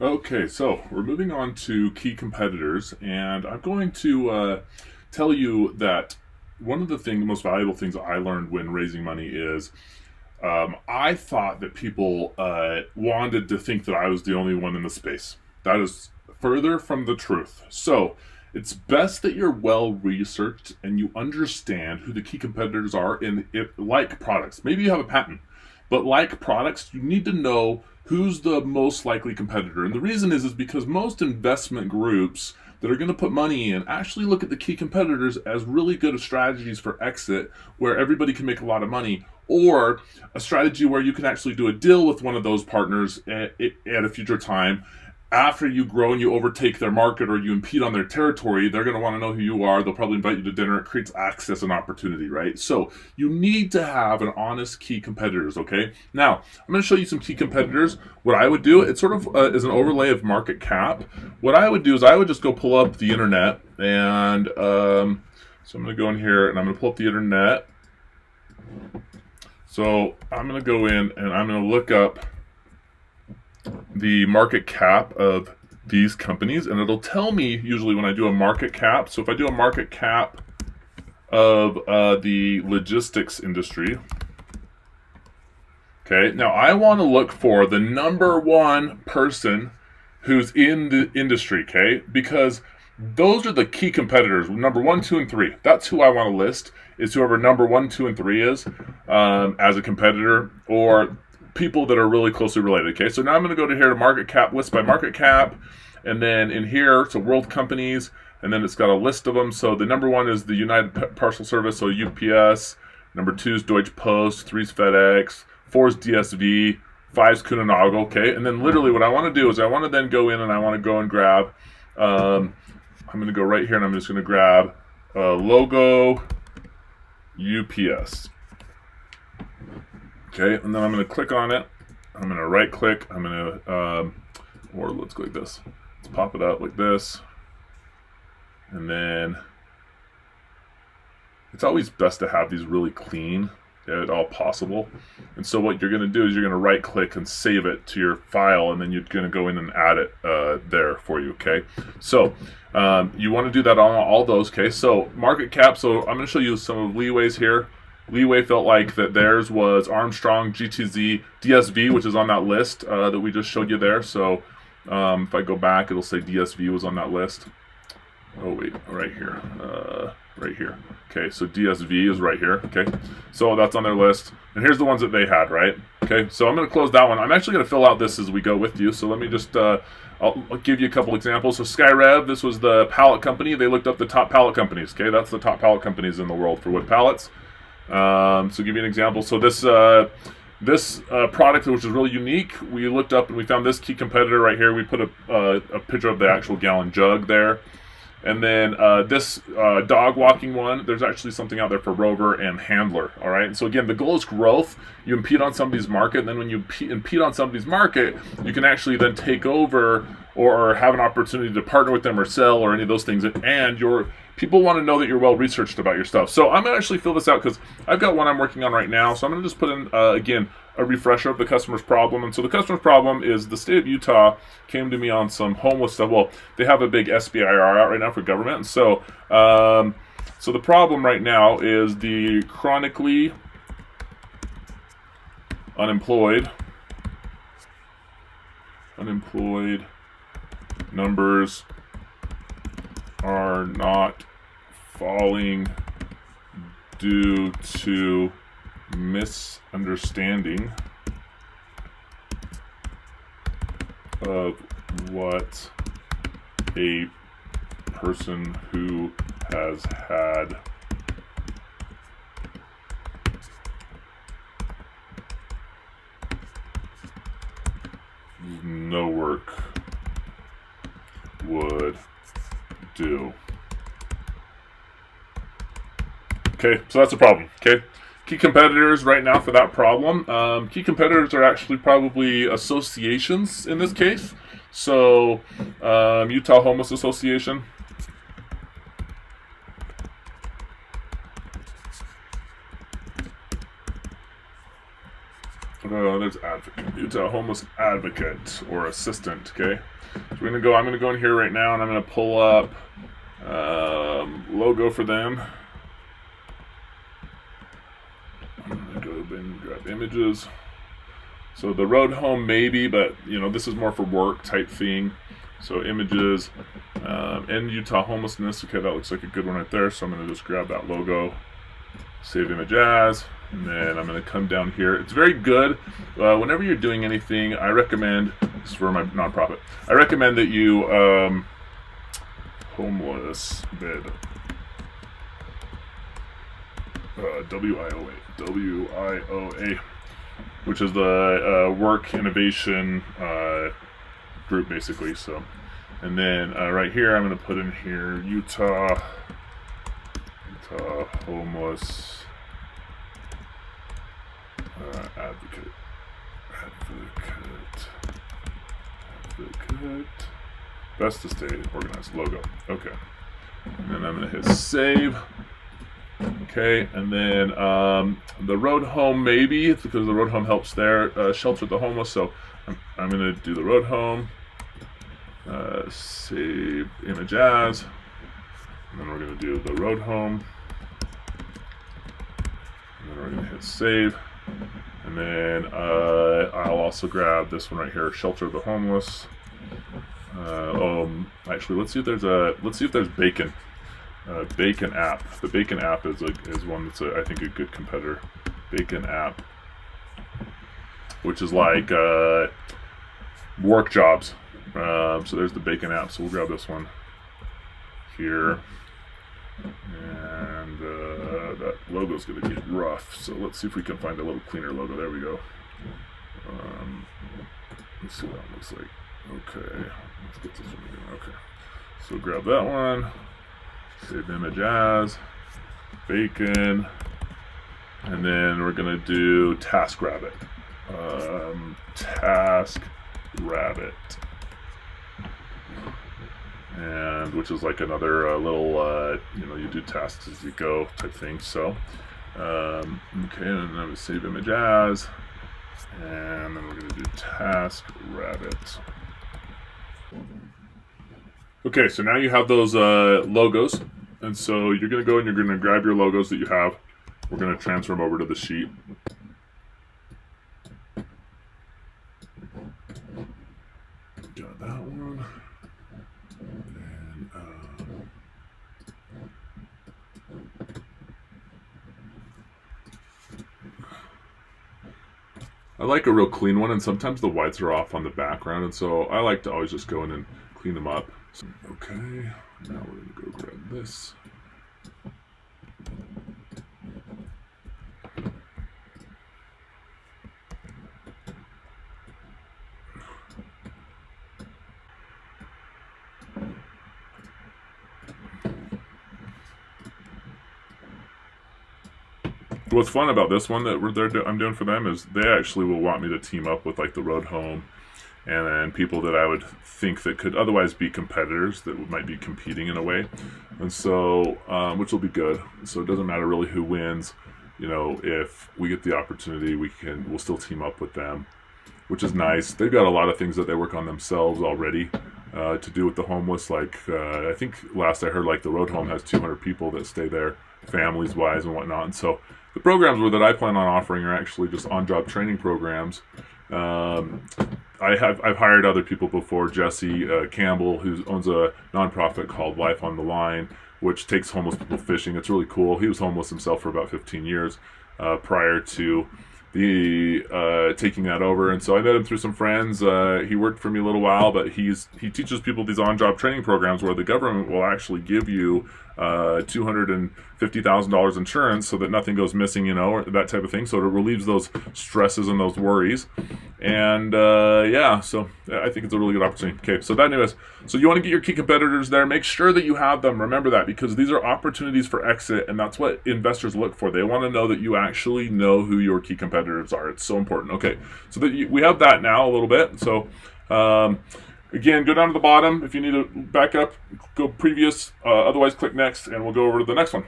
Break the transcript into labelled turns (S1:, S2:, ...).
S1: Okay, so we're moving on to key competitors, and I'm going to tell you that one of the most valuable things I learned when raising money is I thought that people wanted to think that I was the only one in the space. That is further from the truth. So it's best that you're well researched and you understand who the key competitors are in it, like products. Maybe you have a patent, but like products, you need to know who's the most likely competitor. And the reason is because most investment groups that are going to put money in actually look at the key competitors as really good strategies for exit where everybody can make a lot of money, or a strategy where you can actually do a deal with one of those partners at a future time. After you grow and you overtake their market or you impede on their territory, they're going to want to know who you are. They'll probably invite you to dinner. It creates access and opportunity, right? So you need to have an honest key competitors, okay? Now, I'm going to show you some key competitors. What I would do, it sort of is an overlay of market cap. What I would do is I would just go pull up the internet, and so I'm going to go in here and I'm going to pull up the internet. So I'm going to go in and I'm going to look up the market cap of these companies, and it'll tell me usually when I do a market cap. So if I do a market cap of the logistics industry, okay, now I want to look for the number one person who's in the industry, okay, because those are the key competitors, number 1, 2, and 3. That's who I want to list, is whoever number 1, 2, and 3 is as a competitor, or people that are really closely related. Okay, so now I'm going to go to here to market cap, list by market cap, and then in here, so world companies, and then it's got a list of them. So the number 1 is the United Parcel Service, so UPS. Number 2 is Deutsche Post. 3 is FedEx. 4 is DSV. 5 is Kuehne+Nagel. Okay, and then literally what I want to do is I want to then go in and I want to go and grab. I'm going to go right here and I'm just going to grab logo UPS. Okay, and then I'm going to click on it. I'm going to right click. I'm going to, or let's go like this. Let's pop it out like this. And then it's always best to have these really clean if at all possible. And so what you're going to do is you're going to right click and save it to your file, and then you're going to go in and add it there for you, okay? So you want to do that on all those, okay? So market cap, so I'm going to show you some of Leeway's here. Leeway felt like that theirs was Armstrong, GTZ, DSV, which is on that list that we just showed you there. So if I go back, it'll say DSV was on that list. Oh, wait, right here. Right here. Okay, so DSV is right here. Okay, so that's on their list. And here's the ones that they had, right? Okay, so I'm going to close that one. I'm actually going to fill out this as we go with you. So let me just, I'll give you a couple examples. So Skyrev, this was the pallet company. They looked up the top pallet companies. Okay, that's the top pallet companies in the world for wood pallets. So give you an example. So this product, which is really unique, we looked up and we found this key competitor right here. We put a picture of the actual gallon jug there. And then this dog walking one, there's actually something out there for Rover and Handler, all right? And so again, the goal is growth. You impede on somebody's market, and then when you impede on somebody's market, you can actually then take over or have an opportunity to partner with them or sell or any of those things. And people want to know that you're well researched about your stuff. So I'm going to actually fill this out because I've got one I'm working on right now. So I'm going to just put in, again, a refresher of the customer's problem. And so the customer's problem is the state of Utah came to me on some homeless stuff. Well, they have a big SBIR out right now for government. And so, so the problem right now is the chronically unemployed numbers are not falling due to misunderstanding of what a person who has had no work would do. Okay, so that's a problem. Okay, key competitors right now for that problem. Key competitors are actually probably associations in this case. So Utah Homeless Association. there's advocate, Utah homeless advocate or assistant. Okay, so I'm gonna go in here right now, and I'm gonna pull up logo for them. I'm gonna go and grab images. So the road home maybe, but this is more for work type thing. So images, and Utah homelessness. Okay, that looks like a good one right there. So I'm gonna just grab that logo, save image as, and then I'm gonna come down here. It's very good. Whenever you're doing anything, I recommend, this is for my nonprofit, I recommend that you, homeless bid, WIOA, which is the work innovation group basically. So, and then right here I'm going to put in here Utah homeless advocate, best to stay organized logo. Okay, and then I'm going to hit save. Okay, and then the road home maybe, because the road home helps there, shelter the homeless. So I'm going to do the road home, save image as, and then we're going to do the road home, and then we're going to hit save, and then I'll also grab this one right here, shelter the homeless. Actually, let's see if there's Bacon. Bacon app. The Bacon app is one that's I think a good competitor. Bacon app, which is like work jobs. So there's the Bacon app. So we'll grab this one here, and that logo's going to get rough. So let's see if we can find a little cleaner logo. There we go. Let's see what that looks like. Okay, let's get this one again. Okay, so grab that one. Save image as, Bacon, and then we're gonna do TaskRabbit. TaskRabbit, and which is like another little, you do tasks as you go type thing. So, okay, and then I'm gonna save image as, and then we're gonna do TaskRabbit. Okay, so now you have those logos, and so you're going to go and you're going to grab your logos that you have. We're going to transfer them over to the sheet. Got that one. And, I like a real clean one, and sometimes the whites are off on the background, and so I like to always just go in and clean them up. Okay, now we're going to go grab this. What's fun about this one that I'm doing for them is they actually will want me to team up with like the road home, and then people that I would think that could otherwise be competitors that might be competing in a way, and so which will be good. So it doesn't matter really who wins. If we get the opportunity, we'll still team up with them, which is nice. They've got a lot of things that they work on themselves already to do with the homeless. Like I think last I heard, like the road home has 200 people that stay there, families wise and whatnot. And so the programs that I plan on offering are actually just on-job training programs. I've hired other people before. Jesse Campbell, who owns a nonprofit called Life on the Line, which takes homeless people fishing. It's really cool. He was homeless himself for about 15 years prior to taking that over, and so I met him through some friends. He worked for me a little while, but he teaches people these on-job training programs where the government will actually give you $250,000 insurance so that nothing goes missing, or that type of thing. So it relieves those stresses and those worries. And so I think it's a really good opportunity. Okay, so that anyways. So you want to get your key competitors there. Make sure that you have them. Remember that, because these are opportunities for exit, and that's what investors look for. They want to know that you actually know who your key competitors are. It's so important. Okay, so that we have that now a little bit. So again, go down to the bottom. If you need to back up, go previous. Otherwise, click next, and we'll go over to the next one.